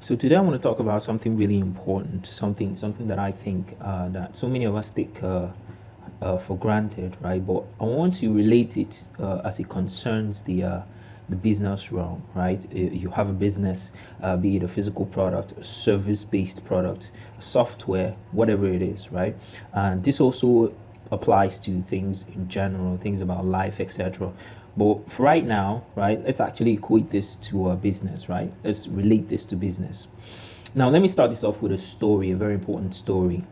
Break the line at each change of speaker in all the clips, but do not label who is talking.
So today I want to talk about something really important, something that I think that so many of us take for granted, right? But I want to relate it as it concerns the business realm, right? You have a business, be it a physical product, a service-based product, software, whatever it is, right? And this also applies to things in general, things about life, etc. But for right now, right, let's actually equate this to a business, right? Let's relate this to business. Now, let me start this off with a story, a very important story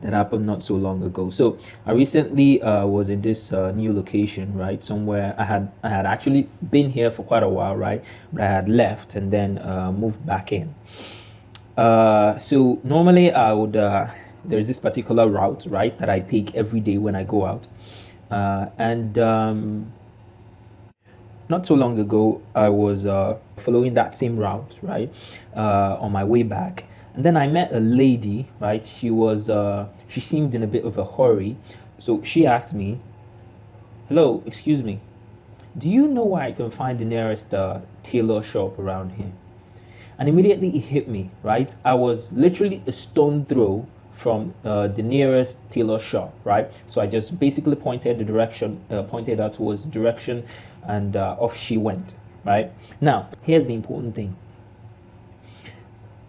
that happened not so long ago. So I recently was in this new location, right? Somewhere I had actually been here for quite a while, right? But I had left and then moved back in. So normally I would there's this particular route, right, that I take every day when I go out, and not so long ago I was following that same route, right, on my way back. And then I met a lady, right? She seemed in a bit of a hurry. So she asked me, "Hello, excuse me, do you know where I can find the nearest tailor shop around here?" And immediately it hit me, right? I was literally a stone throw from the nearest tailor shop, right? So I just basically pointed her towards the direction, and off she went, right? Now, here's the important thing.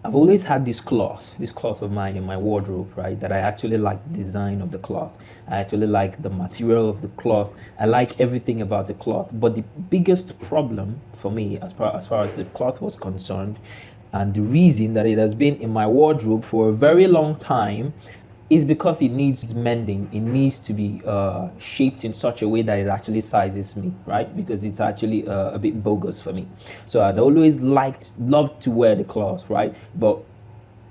I've always had this cloth of mine in my wardrobe, right? That I actually like the design of the cloth. I actually like the material of the cloth. I like everything about the cloth. But the biggest problem for me, as far as the cloth was concerned, and the reason that it has been in my wardrobe for a very long time, is because it needs mending. It needs to be shaped in such a way that it actually sizes me, right? Because it's actually a bit bogus for me. So I'd always loved to wear the cloth, right? But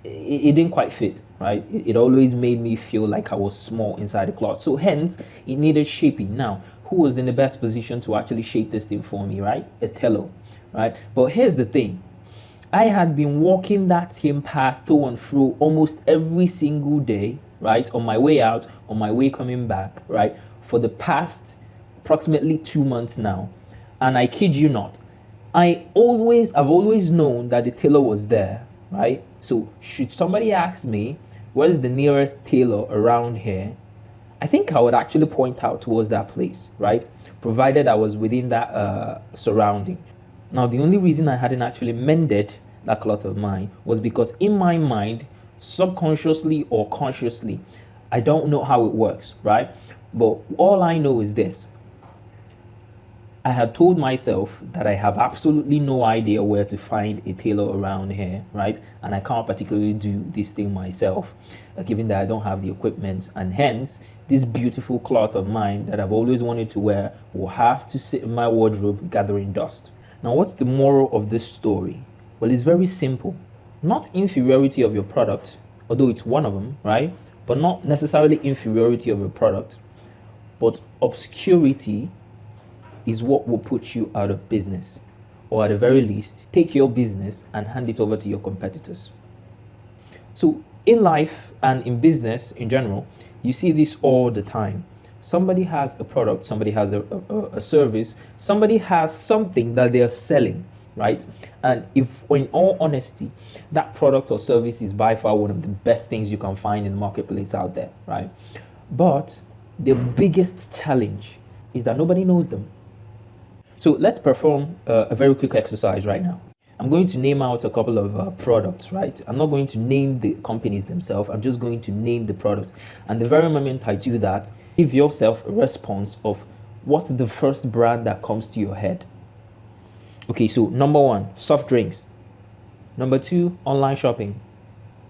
it didn't quite fit, right? It always made me feel like I was small inside the cloth. So hence, it needed shaping. Now, who was in the best position to actually shape this thing for me, right? A tailor, right? But here's the thing. I had been walking that same path to and fro almost every single day, right? On my way out, on my way coming back, right? For the past approximately 2 months now. And I kid you not, I've always known that the tailor was there, right? So should somebody ask me, where's the nearest tailor around here? I think I would actually point out towards that place, right? Provided I was within that surrounding. Now, the only reason I hadn't actually mended that cloth of mine was because in my mind, subconsciously or consciously, I don't know how it works, right? But all I know is this. I had told myself that I have absolutely no idea where to find a tailor around here, right? And I can't particularly do this thing myself, given that I don't have the equipment. And hence, this beautiful cloth of mine that I've always wanted to wear will have to sit in my wardrobe gathering dust. Now, what's the moral of this story? Well, it's very simple. Not inferiority of your product, although it's one of them, right? But not necessarily inferiority of your product, but obscurity is what will put you out of business. Or at the very least, take your business and hand it over to your competitors. So in life and in business in general, you see this all the time. Somebody has a product, somebody has a service, somebody has something that they are selling, right? And if, in all honesty, that product or service is by far one of the best things you can find in the marketplace out there, right? But the biggest challenge is that nobody knows them. So let's perform a very quick exercise right now. I'm going to name out a couple of products, right? I'm not going to name the companies themselves. I'm just going to name the products. And the very moment I do that, give yourself a response of what's the first brand that comes to your head. Okay, so number 1, soft drinks. Number 2, online shopping.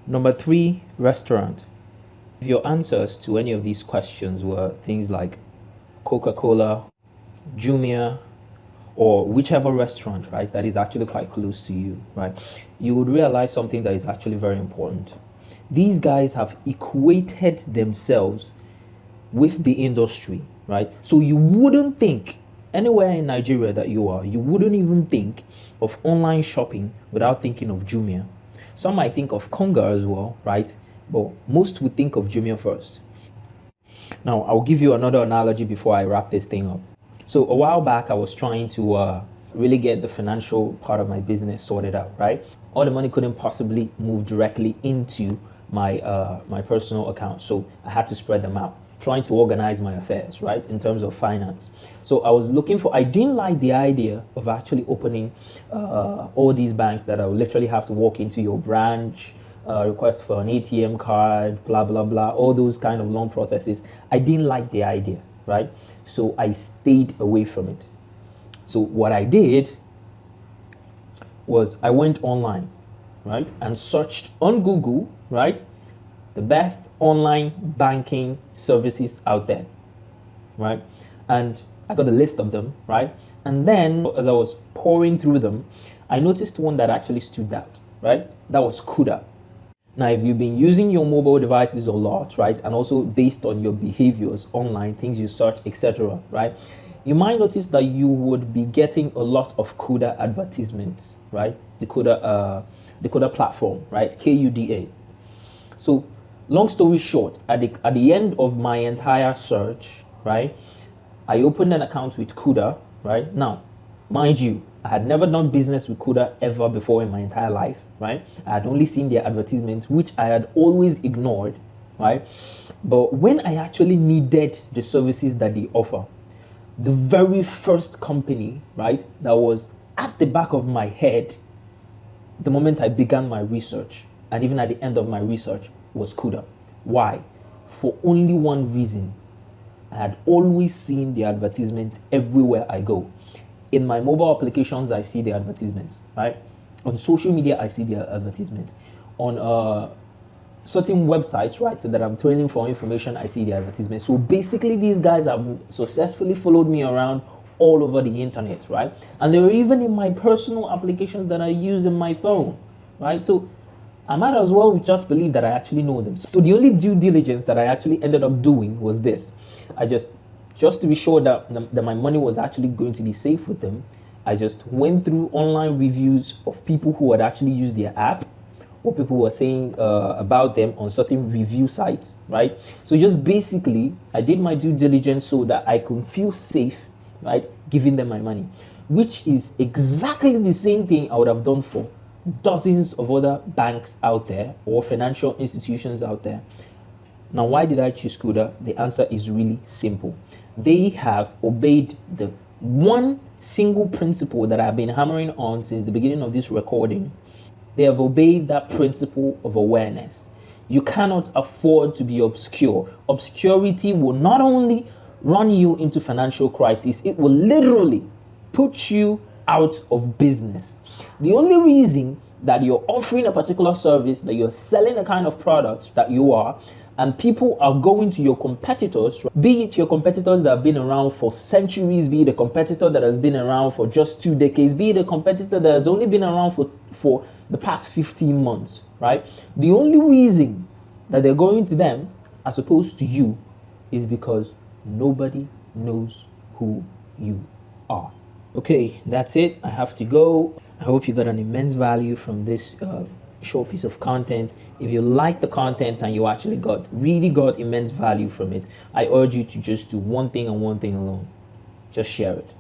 Number 3, restaurant. If your answers to any of these questions were things like Coca-Cola, Jumia, or whichever restaurant, right, that is actually quite close to you, right, you would realize something that is actually very important. These guys have equated themselves with the industry, right? So you wouldn't think anywhere in Nigeria that you wouldn't even think of online shopping without thinking of Jumia. Some might think of Konga as well, right? But most would think of Jumia first. Now, I'll give you another analogy before I wrap this thing up. So a while back, I was trying to really get the financial part of my business sorted out, right? All the money couldn't possibly move directly into my personal account, so I had to spread them out, trying to organize my affairs, right, in terms of finance. So I didn't like the idea of actually opening all these banks that I would literally have to walk into your branch, request for an ATM card, blah, blah, blah, all those kind of long processes. I didn't like the idea, right? So I stayed away from it. So what I did was I went online, right, and searched on Google, right, the best online banking services out there, right? And I got a list of them, right? And then as I was pouring through them, I noticed one that actually stood out, right? That was Kuda. Now, if you've been using your mobile devices a lot, right, and also based on your behaviors online, things you search, etc., right, you might notice that you would be getting a lot of Kuda advertisements, right? The Kuda platform, right? Kuda. So, long story short, at the end of my entire search, right, I opened an account with Kuda, right? Now, mind you, I had never done business with Kuda ever before in my entire life, right? I had only seen their advertisements, which I had always ignored, right? But when I actually needed the services that they offer, the very first company, right, that was at the back of my head the moment I began my research, and even at the end of my research, was Kuda. Why? For only one reason. I had always seen the advertisement everywhere I go. In my mobile applications, I see the advertisement, right? On social media, I see the advertisement. On certain websites, right, so that I'm training for information, I see the advertisement. So basically, these guys have successfully followed me around all over the internet, right? And they were even in my personal applications that I use in my phone, right? So I might as well just believe that I actually know them. So the only due diligence that I actually ended up doing was this. I just to be sure that my money was actually going to be safe with them, I just went through online reviews of people who had actually used their app, what people were saying about them on certain review sites, right? So just basically, I did my due diligence so that I could feel safe, right, giving them my money, which is exactly the same thing I would have done for dozens of other banks out there or financial institutions out there. Now, why did I choose Kuda? The answer is really simple. They have obeyed the one single principle that I've been hammering on since the beginning of this recording. They have obeyed that principle of awareness. You cannot afford to be obscure. Obscurity will not only run you into financial crisis, it will literally put you out of business. The only reason that you're offering a particular service, that you're selling a kind of product that you are, and people are going to your competitors, be it your competitors that have been around for centuries, be it a competitor that has been around for just 2 decades, be it a competitor that has only been around for the past 15 months, right? The only reason that they're going to them as opposed to you is because nobody knows who you are. Okay, that's it. I have to go. I hope you got an immense value from this short piece of content. If you like the content and you actually really got immense value from it, I urge you to just do one thing and one thing alone. Just share it.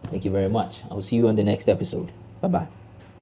Thank you very much. I will see you on the next episode. Bye-bye.